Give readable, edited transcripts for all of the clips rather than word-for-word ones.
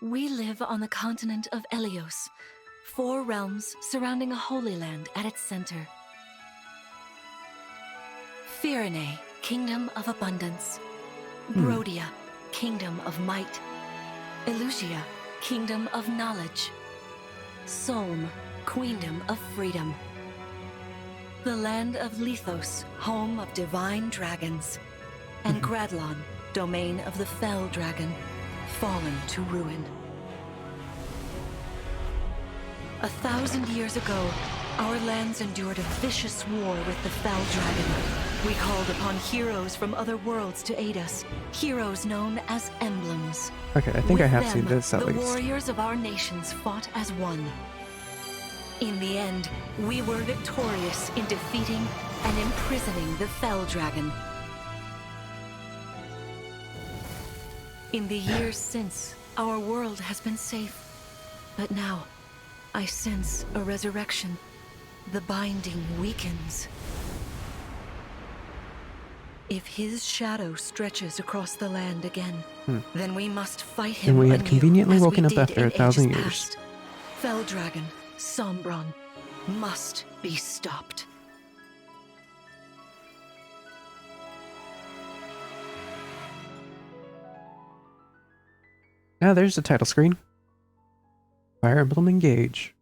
We live on the continent of Elios, 4 realms surrounding a holy land at its center. Firene, Kingdom of Abundance. Brodia, Kingdom of Might. Elusia, Kingdom of Knowledge. Solm, Queendom of Freedom. The land of Lithos, home of divine dragons. And Gradlon, domain of the fell dragon, fallen to ruin. 1,000 years ago, our lands endured a vicious war with the fell dragon. We called upon heroes from other worlds to aid us, heroes known as emblems. Okay, I think I have seen With them, this at the least. warriors of our nations fought as one. In the end, we were victorious in defeating and imprisoning the fell dragon. In the years since, our world has been safe. But now, I sense a resurrection. The binding weakens. If his shadow stretches across the land again, then we must fight him And we had anew, conveniently as we woken up did after in 1,000 ages years. past. Fell dragon, Sombron, must be stopped. Now there's the title screen. Fire Emblem Engage.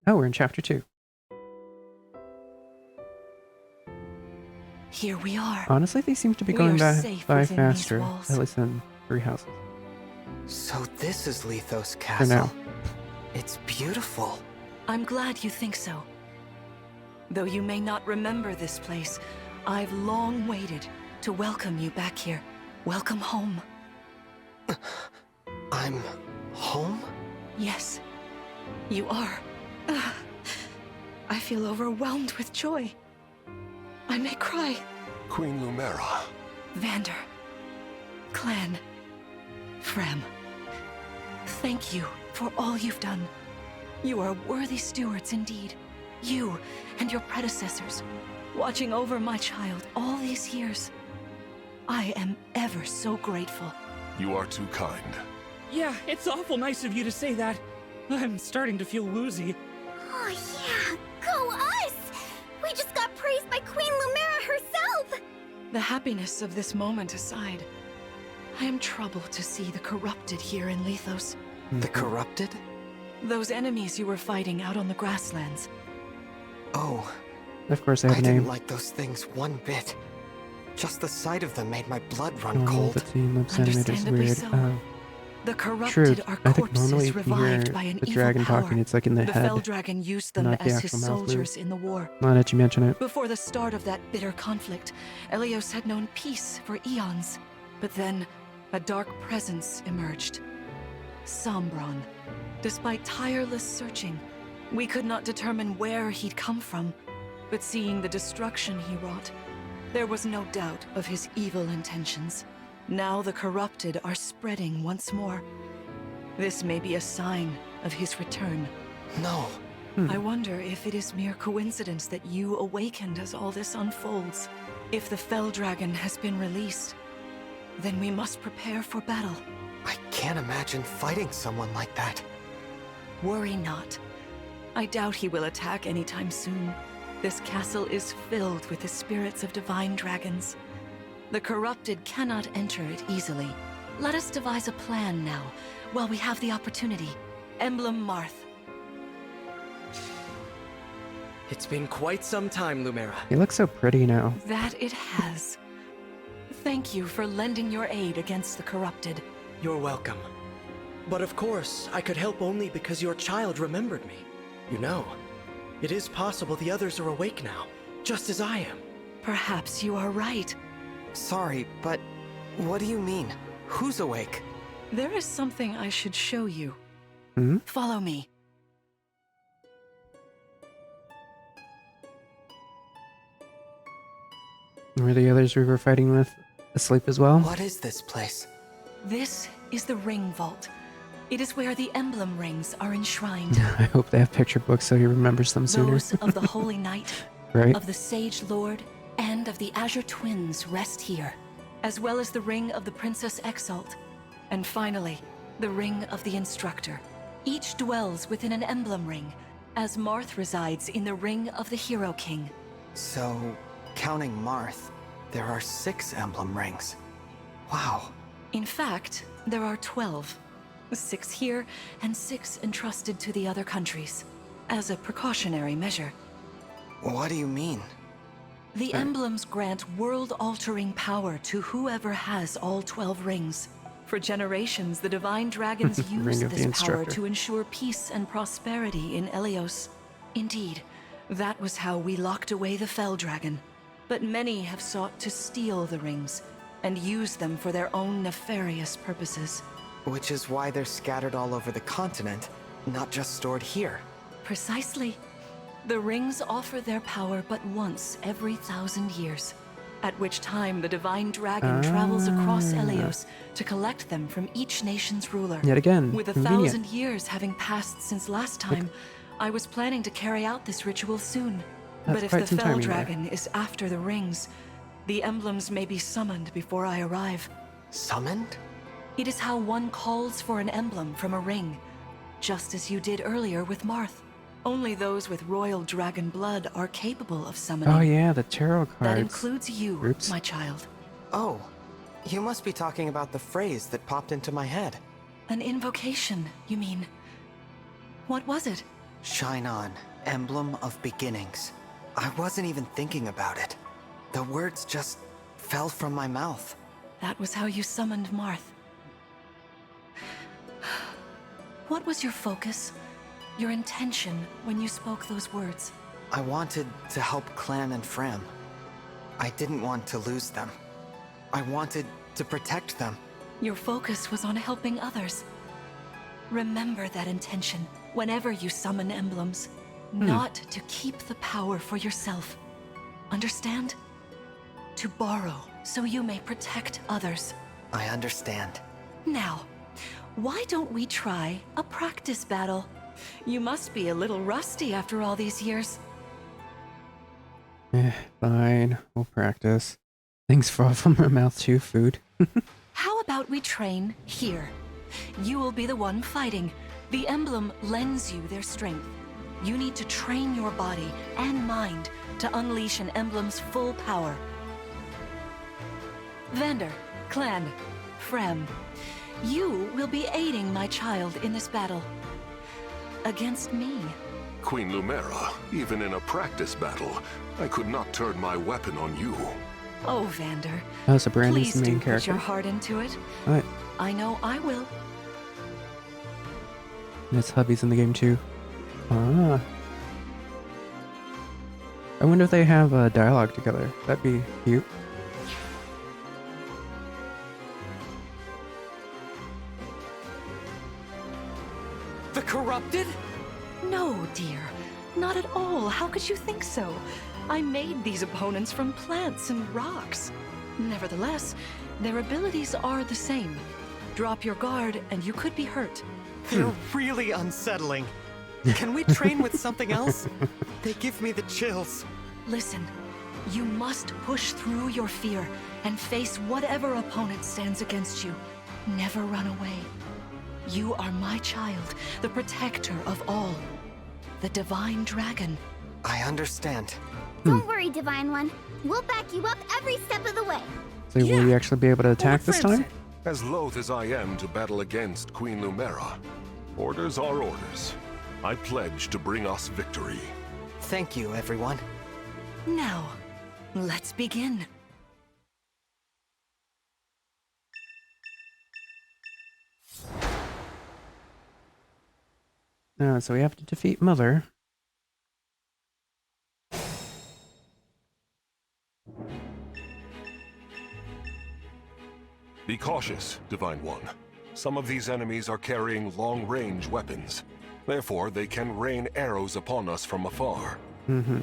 Oh, we're in Chapter 2. Here we are. Honestly, they seem to be We going are by safe within these faster, walls. at least than 3 houses. So this is Lithos For Castle. now. It's beautiful. I'm glad you think so. Though you may not remember this place, I've long waited to welcome you back here. Welcome home. I'm home? Yes, you are. I feel overwhelmed with joy. I may cry. Queen Lumera. Vander, Clan, Frem, thank you for all you've done. You are worthy stewards indeed. You and your predecessors, watching over my child all these years. I am ever so grateful. You are too kind. Yeah, it's awful nice of you to say that. I'm starting to feel woozy. Oh yeah, go us! We just got praised by Queen Lumera herself! The happiness of this moment aside, I am troubled to see the corrupted here in Lithos. The corrupted? Those enemies you were fighting out on the grasslands. Oh, Of course, they have I a name. didn't like those things one bit. Just the sight of them made my blood run Normal, cold. but seeing lips animated is Understandably weird. so. The True. corrupted are I think normally corpses if you hear revived by an the evil dragon power. talking, it's like in the The head. fell dragon used them not the as his actual mouth move. soldiers in the war. Now that you mention it. Before the start of that bitter conflict, Elios had known peace for eons. But then, a dark presence emerged. Sombron. Despite tireless searching, we could not determine where he'd come from. But seeing the destruction he wrought, there was no doubt of his evil intentions. Now the corrupted are spreading once more. This may be a sign of his return. No. I wonder if it is mere coincidence that you awakened as all this unfolds. If the fell dragon has been released, then we must prepare for battle. I can't imagine fighting someone like that. Worry not. I doubt he will attack anytime soon. This castle is filled with the spirits of divine dragons. The corrupted cannot enter it easily. Let us devise a plan now, while we have the opportunity. Emblem Marth. It's been quite some time, Lumera. He looks so pretty now. That it has. Thank you for lending your aid against the corrupted. You're welcome. But of course, I could help only because your child remembered me. You know, it is possible the others are awake now, just as I am. Perhaps you are right. Sorry, but what do you mean? Who's awake? There is something I should show you. Hmm? Follow me. Were the others we were fighting with asleep as well? What is this place? This is the Ring Vault. It is where the emblem rings are enshrined. I hope they have picture books so he remembers them sooner. Those of the Holy Knight, Right? of the Sage Lord, and of the Azure Twins rest here. as well as the ring of the Princess Exalt, and finally, the ring of the Instructor. Each dwells within an emblem ring, as Marth resides in the ring of the Hero King. So, counting Marth, there are 6 emblem rings. Wow. In fact, there are 12. 6 here, and 6 entrusted to the other countries, as a precautionary measure. What do you mean? The emblems grant world-altering power to whoever has all 12 rings. For generations, the Divine Dragons Ring used of the this power Instructor. to ensure peace and prosperity in Elios. Indeed, that was how we locked away the Fell Dragon. But many have sought to steal the rings and use them for their own nefarious purposes. Which is why they're scattered all over the continent, not just stored here. Precisely. The rings offer their power but once every 1,000 years, at which time the Divine Dragon travels across Elios to collect them from each nation's ruler. Yet again, With 1,000 years having passed since last time, I was planning to carry out this ritual soon. That's But if quite the some Fell timing there. Dragon is after the rings, the emblems may be summoned before I arrive. Summoned? It is how one calls for an emblem from a ring, just as you did earlier with Marth. Only those with royal dragon blood are capable of summoning. Oh yeah, the tarot cards. That includes you, Oops. my child. Oh, you must be talking about the phrase that popped into my head. An invocation, you mean? What was it? Shine on, emblem of beginnings. I wasn't even thinking about it. The words just fell from my mouth. That was how you summoned Marth. What was your focus? Your intention when you spoke those words? I wanted to help Clan and Fram. I didn't want to lose them. I wanted to protect them. Your focus was on helping others. Remember that intention whenever you summon emblems. Not to keep the power for yourself. Understand? To borrow so you may protect others. I understand. Now, why don't we try a practice battle? You must be a little rusty after all these years. Fine, we'll practice. Things fall from my mouth too, food. How about we train here? You will be the one fighting. The emblem lends you their strength. You need to train your body and mind to unleash an emblem's full power. Vander, Clan, Frem, you will be aiding my child in this battle. Against me. Queen Lumera, even in a practice battle, I could not turn my weapon on you. Oh, Vander. Oh, so Brandon's Please the main do put your character. heart into it. Alright, I know I will. his hubby's in the game too. Ah. I wonder if they have a dialogue together. That'd be cute. The corrupted? No, dear. Not at all. How could you think so? I made these opponents from plants and rocks. Nevertheless, their abilities are the same. Drop your guard and you could be hurt. They're really unsettling. Can we train with something else? They give me the chills. Listen, you must push through your fear and face whatever opponent stands against you. Never run away. You are my child, the protector of all. The Divine Dragon. I understand. Don't worry, Divine One. We'll back you up every step of the way. So will we actually be able to attack this time? As loath as I am to battle against Queen Lumera, orders are orders. I pledge to bring us victory. Thank you, everyone. Now, let's begin. So we have to defeat Mother. Be cautious, Divine One. Some of these enemies are carrying long-range weapons. Therefore, they can rain arrows upon us from afar. Mm-hmm.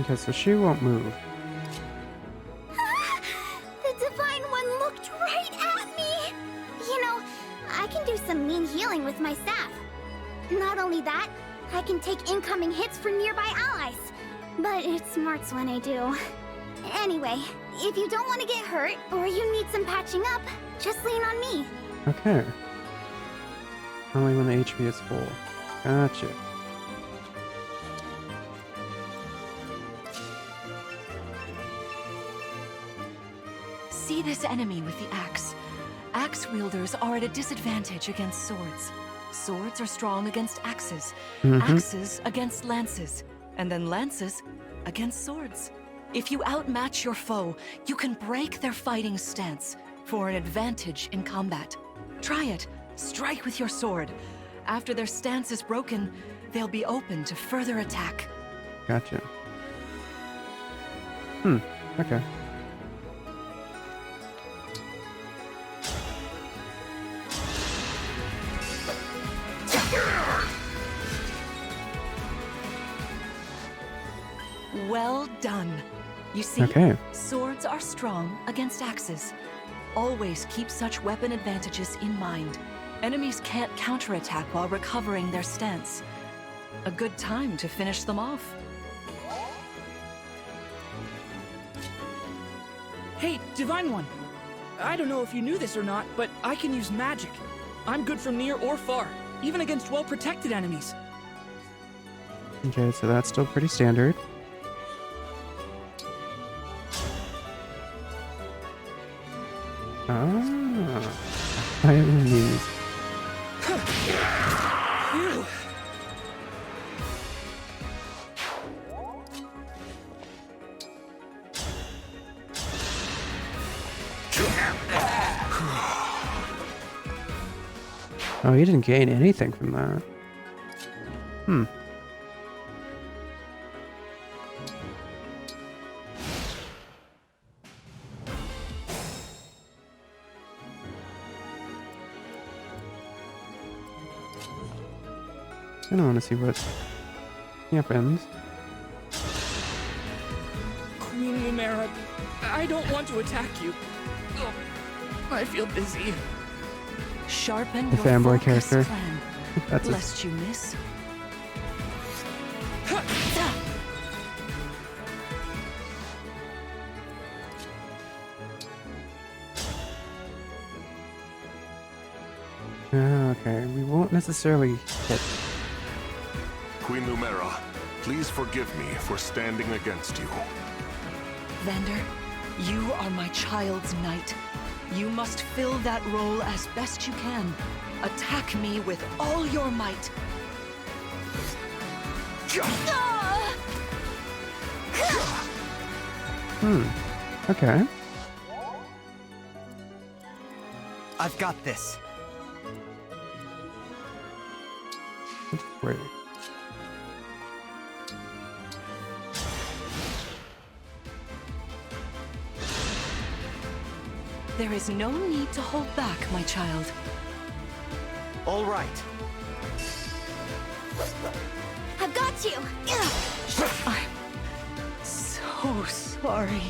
Okay, so she won't move. The Divine One looked right at me! You know, I can do some mean healing with my staff. Not only that, I can take incoming hits from nearby allies. but it smarts when I do. Anyway, if you don't want to get hurt, or you need some patching up, just lean on me. Okay. Only when the HP is full. Gotcha. See this enemy with the axe. Axe wielders are at a disadvantage against swords. Swords are strong against axes, axes against lances, and then lances against swords. If you outmatch your foe, you can break their fighting stance for an advantage in combat. Try it. Strike with your sword. After their stance is broken, they'll be open to further attack. Gotcha. Okay. Well done. You see, Okay. swords are strong against axes. Always keep such weapon advantages in mind. Enemies can't counterattack while recovering their stance. A good time to finish them off. Hey, Divine One. I don't know if you knew this or not, but I can use magic. I'm good from near or far, even against well-protected enemies. Okay, so that's still pretty standard. Ah, enemies. Phew. Oh, you didn't gain anything from that. I don't want to see what happens. Queen Lumera, I don't want to attack you. Ugh, I feel busy. Sharpen The your fanboy focus, character. clan, That's a, lest you miss. okay. We won't necessarily hit. Queen Lumera, please forgive me for standing against you. Vander, you are my child's knight. You must fill that role as best you can. Attack me with all your might. Okay. I've got this. That's great. There is no need to hold back, my child. All right. I've got you! I'm so sorry.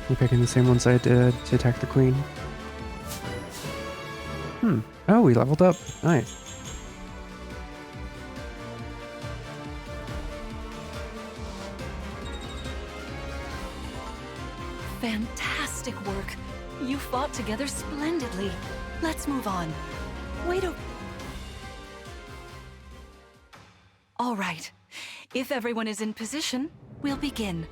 You picking the same ones I did to attack the queen? Oh, we leveled up. Nice. Fantastic work. You fought together splendidly. Let's move on. Wait a... All right. If everyone is in position, we'll begin.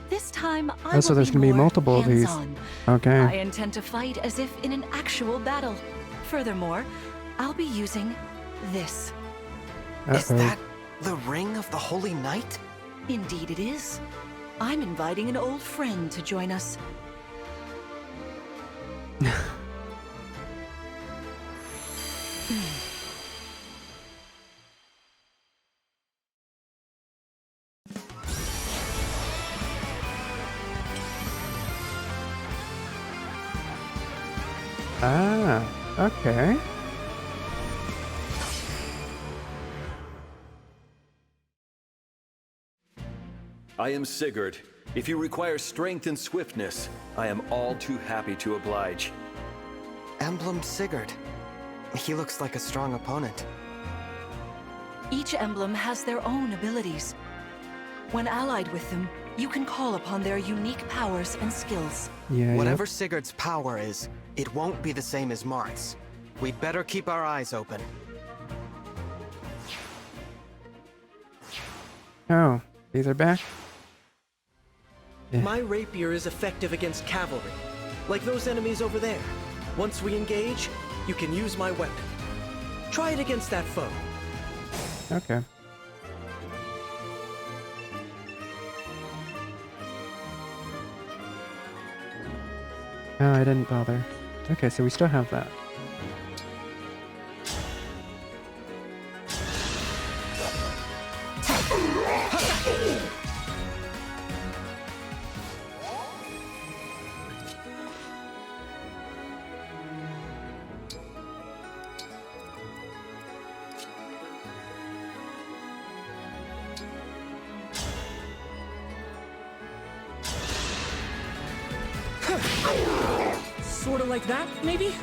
This time, I So will there's be gonna be more multiple of these. hands-on. Okay. I intend to fight as if in an actual battle. Furthermore, I'll be using this. Is Uh-oh. that the Ring of the Holy Knight? Indeed it is. I'm inviting an old friend to join us. Ah, okay. I am Sigurd. If you require strength and swiftness, I am all too happy to oblige. Emblem Sigurd. He looks like a strong opponent. Each emblem has their own abilities. When allied with them, you can call upon their unique powers and skills. Yeah, Whatever yep. Sigurd's power is, it won't be the same as Mart's. We'd better keep our eyes open. Oh, these are back? Yeah. My rapier is effective against cavalry, like those enemies over there. Once we engage, you can use my weapon. Try it against that foe. Okay. Oh, I didn't bother. Okay, so we still have that. Sorta like that, maybe?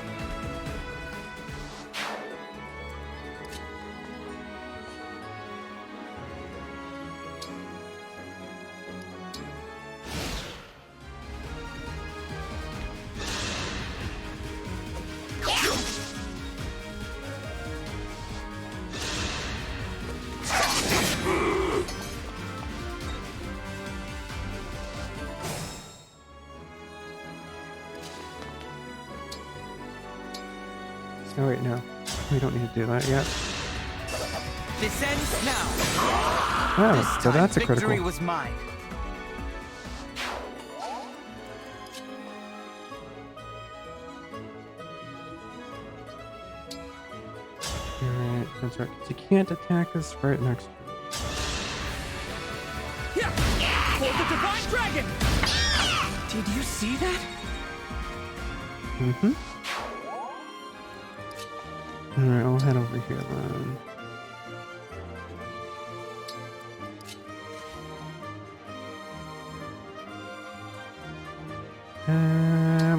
Oh wait, no. We don't need to do that yet. This ends now. Oh, This so time that's a victory critical. was mine. Alright, that's right. 'Cause you can't attack us right next to Yeah! For the Divine Dragon! Did you see that? Mm-hmm. Alright, I'll head over here then.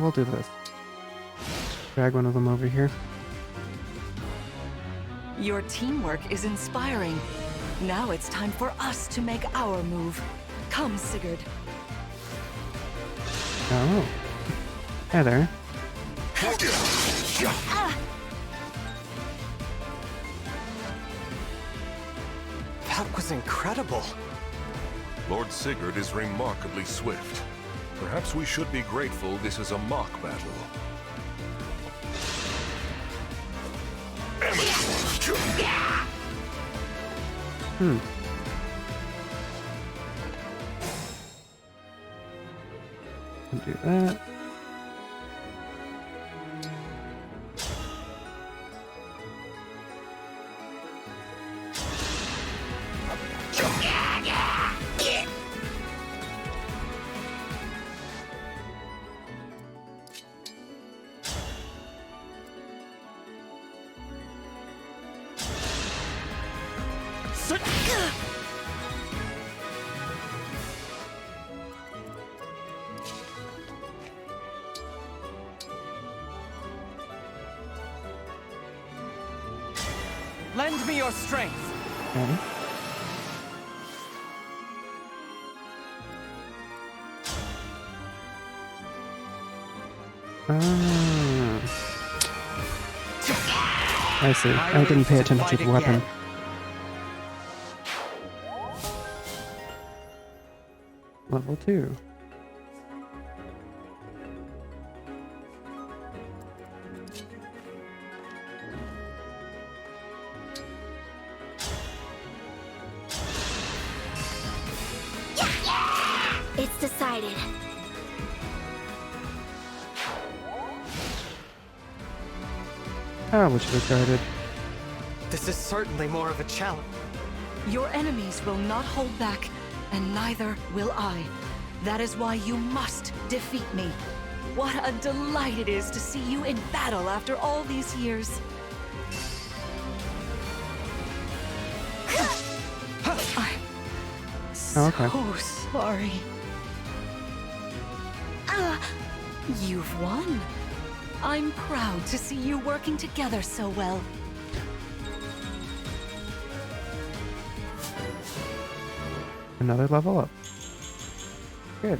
We'll do this. Drag one of them over here. Your teamwork is inspiring. Now it's time for us to make our move. Come, Sigurd. Oh. Hi there. That was incredible. Lord Sigurd is remarkably swift. Perhaps we should be grateful this is a mock battle. Hmm. Can do that. Lend me your strength. Okay. I see. I didn't pay attention to the weapon. Level 2. It's decided. Probably should have guarded. This is certainly more of a challenge. Your enemies will not hold back, and neither will I. That is why you must defeat me. What a delight it is to see you in battle after all these years. I'm Okay. so sorry. You've won. I'm proud to see you working together so well. Another level up. Good.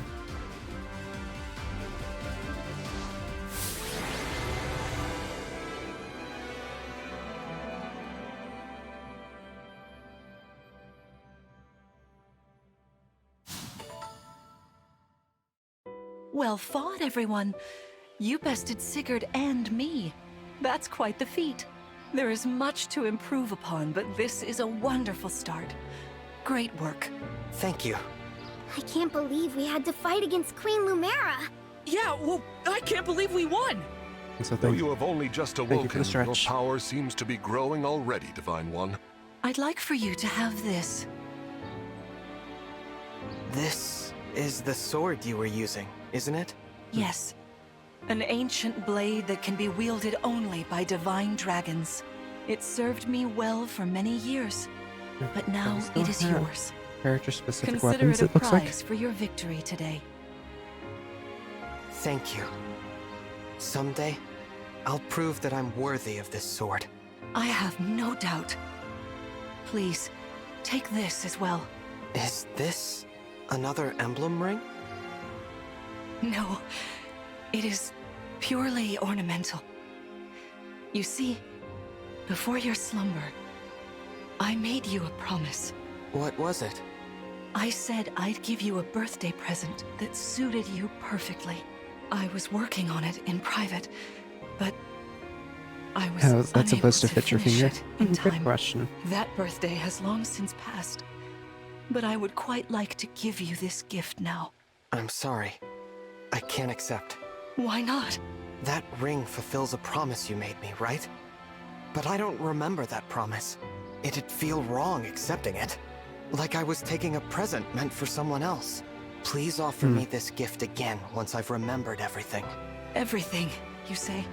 Well fought, everyone. You bested Sigurd and me. That's quite the feat. There is much to improve upon, but this is a wonderful start. Great work. Thank you. I can't believe we had to fight against Queen Lumera. Yeah, well, I can't believe we won! And so Though thank you have only just you for the awoken, your stretch. power seems to be growing already, Divine One. I'd like for you to have this. This is the sword you were using, isn't it? Yes. An ancient blade that can be wielded only by divine dragons. It served me well for many years, but now still it is have yours. Character-specific Consider weapons, it a it looks like. prize for your victory today. Thank you. Someday, I'll prove that I'm worthy of this sword. I have no doubt. Please, take this as well. Is this another emblem ring? No, it is purely ornamental. You see, before your slumber, I made you a promise. What was it? I said I'd give you a birthday present that suited you perfectly. I was working on it in private, but I was How is that unable supposed to fit your finish finger? it in Good time. question. That birthday has long since passed, but I would quite like to give you this gift now. I'm sorry. I can't accept. Why not? That ring fulfills a promise you made me, right? But I don't remember that promise. It'd feel wrong accepting it. Like I was taking a present meant for someone else. Please offer me this gift again once I've remembered everything. Everything, you say?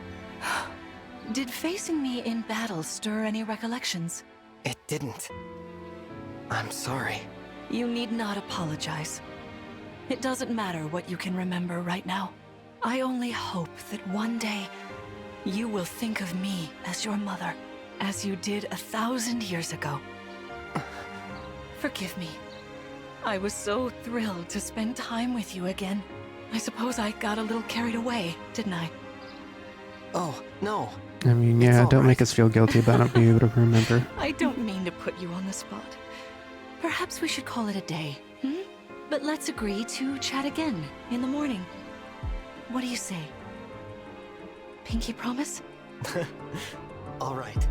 Did facing me in battle stir any recollections? It didn't. I'm sorry. You need not apologize. It doesn't matter what you can remember right now. I only hope that one day you will think of me as your mother, as you did 1,000 years ago. Forgive me. I was so thrilled to spend time with you again. I suppose I got a little carried away, didn't I? Oh, no. I mean, It's yeah, all don't make right. us feel guilty about not being able to remember. I don't mean to put you on the spot. Perhaps we should call it a day, hmm? But let's agree to chat again in the morning. What do you say? Pinky promise? All right.